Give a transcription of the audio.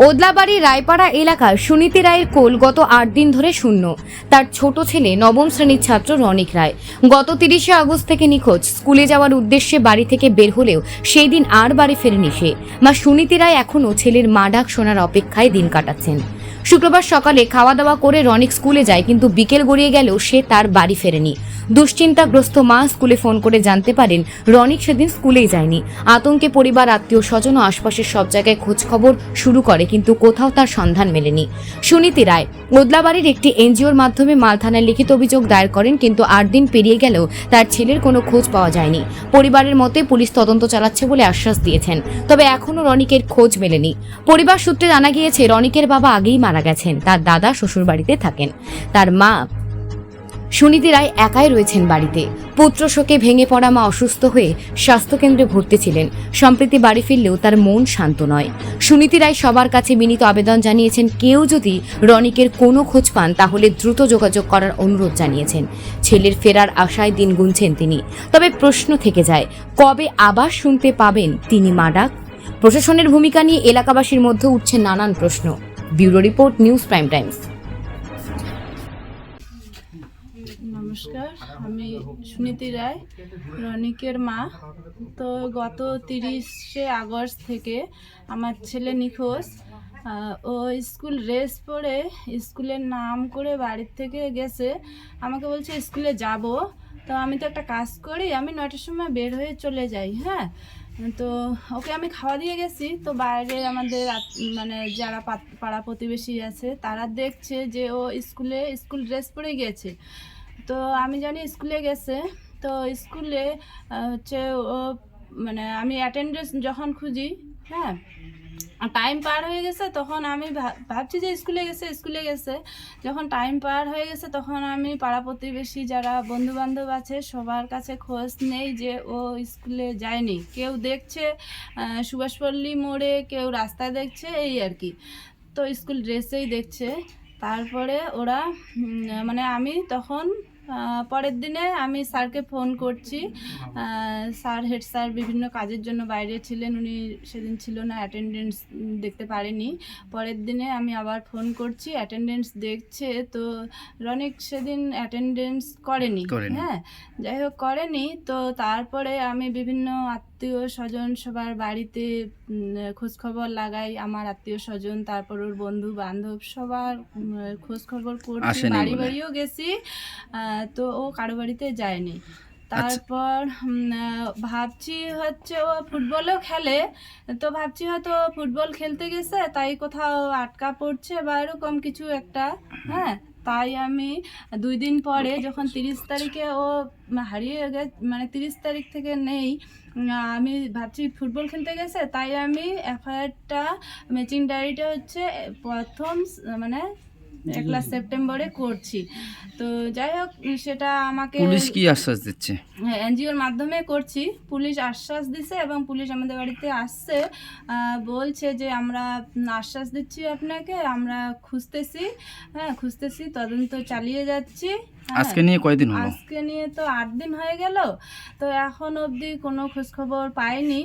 ওদলাবাড়ি রায়পাড়া এলাকার সুনীতি রায়ের কোল গত ৮ দিন ধরে শূন্য। তার ছোট ছেলে নবম শ্রেণীর ছাত্র রনিক রায় গত ৩০শে আগস্ট থেকে নিখোঁজ। স্কুলে যাওয়ার উদ্দেশ্যে বাড়ি থেকে বের হলেও সেই দিন আর বাড়ি ফেরেনি সে। মা সুনীতি রায় এখনও ছেলের মা ডাক শোনার অপেক্ষায় দিন কাটাচ্ছেন। শুক্রবার সকালে খাওয়া দাওয়া করে রনিক স্কুলে যায়, কিন্তু বিকেল গড়িয়ে গেলেও সে তার বাড়ি ফেরেনি। দুশ্চিন্তাগ্রস্ত মা স্কুলে ফোন করে জানতে পারেন রনিক সেদিন স্কুলেই যায়নি। আতঙ্কে পরিবার, আত্মীয় স্বজন ও আশপাশের সব জায়গায় খোঁজ খবর শুরু করে, কিন্তু কোথাও তার সন্ধান মেলেনি। সুনীতি রায় ওদলাবাড়ির একটি এনজিওর মাধ্যমে মাল থানায় লিখিত অভিযোগ দায়ের করেন, কিন্তু ৮ দিন পেরিয়ে গেলেও তার ছেলের কোনো খোঁজ পাওয়া যায়নি। পরিবারের মতে পুলিশ তদন্ত চালাচ্ছে বলে আশ্বাস দিয়েছেন, তবে এখনও রনিকের খোঁজ মেলেনি। পরিবার সূত্রে জানা গিয়েছে রনিকের বাবা আগেই মারা গেছেন, তার দাদা শ্বশুরবাড়িতে থাকেন। তার মা সুনীতি রায় একাই রয়েছেন বাড়িতে। পুত্র শোকে ভেঙে পড়া মা অসুস্থ হয়ে স্বাস্থ্যকেন্দ্রে ভর্তি ছিলেন। সম্প্রতি বাড়ি ফিরলেও তার মন শান্ত নয়। সুনীতি রায় সবার কাছে বিনীত আবেদন জানিয়েছেন, কেউ যদি রনিকের কোনো খোঁজ পান তাহলে দ্রুত যোগাযোগ করার অনুরোধ জানিয়েছেন। ছেলের ফেরার আশায় দিন গুনছেন তিনি। তবে প্রশ্ন থেকে যায়, কবে আবার শুনতে পাবেন তিনি মা ডাক? প্রশাসনের ভূমিকা নিয়ে এলাকাবাসীর মধ্যে উঠছে নানান প্রশ্ন। Bureau report, news prime Times. নমস্কার, আমি সুনীতি রায়, রনিকের মা। তো গত 30শে আগস্ট থেকে আমার ছেলে নিখোঁজ। ও স্কুল ড্রেস পরে স্কুলের নাম করে বাড়ির থেকে গেছে। আমাকে বলছে স্কুলে যাব। তো আমি তো একটা কাজ করি, আমি 9টার সময় বের হয়ে চলে যাই। হ্যাঁ, তো ওকে আমি খাওয়া দিয়ে গেছি। তো বাইরে আমাদের মানে যারা পাড়া প্রতিবেশী আছে তারা দেখছে যে ও স্কুল ড্রেস পরে গেছে। তো আমি জানি স্কুলে গেছে। তো স্কুলে হচ্ছে ও মানে আমি অ্যাটেন্ডেন্স যখন খুঁজি, হ্যাঁ, টাইম পার হয়ে গেছে, তখন আমি ভাবছি যে স্কুলে গেছে। যখন টাইম পার হয়ে গেছে তখন আমি পাড়া প্রতিবেশী যারা বন্ধু বান্ধব আছে সবার কাছে খোঁজ নেই যে ও স্কুলে যায়নি। কেউ দেখছে সুভাষপল্লী মোড়ে, কেউ রাস্তায় দেখছে, এই আর কি। তো স্কুল ড্রেসেই দেখছে। তারপরে ওরা মানে আমি তখন পরের দিনে আমি স্যারকে ফোন করছি। হেড স্যার বিভিন্ন কাজের জন্য বাইরে ছিলেন, উনি সেদিন ছিল না, অ্যাটেন্ডেন্স দেখতে পারেনি। পরের দিনে আমি আবার ফোন করছি, অ্যাটেন্ডেন্স দেখছে। তো রনিক সেদিন অ্যাটেন্ডেন্স করেনি। হ্যাঁ, যাই হোক করেনি। তো তারপরে আমি বিভিন্ন আত্মীয় স্বজন সবার বাড়িতে খোঁজখবর লাগাই, আমার আত্মীয় স্বজন, তারপর ওর বন্ধু বান্ধব সবার খোঁজখবর করছি, বাড়িও গেছি। তো ও কারো বাড়িতে যায়নি। তারপর ভাবছি হচ্ছে ও ফুটবলও খেলে, তো ভাবছি হয়তো ফুটবল খেলতে গেছে তাই কোথাও আটকা পড়ছে বা এরকম কিছু একটা। হ্যাঁ, তাই আমি 2 দিন পরে যখন 30 তারিখে ও হারিয়ে গেছে, মানে 30 তারিখ থেকে নেই, আমি ভাবছি ফুটবল খেলতে গেছে, তাই আমি এফআইআরটা, ম্যাচিং ডায়েরিটা হচ্ছে প্রথম মানে 1 সেপ্টেম্বরে করছি। তো যাই হোক, সেটা আমাকে পুলিশ কি আশ্বাস দিচ্ছে? এনজিওর মাধ্যমে করছি। পুলিশ আশ্বাস দিচ্ছে এবং পুলিশ আমাদের বাড়িতে আসছে, বলছে যে আমরা আশ্বাস দিচ্ছি আপনাকে, আমরা খুঁজতেছি। হ্যাঁ, খুঁজতেছি, তদন্ত চালিয়ে যাচ্ছি। আজকে নিয়ে কয়দিন হলো? আজকে নিয়ে তো 8 দিন হয়ে গেল। তো এখন অবধি কোনো খোঁজখবর পাইনি।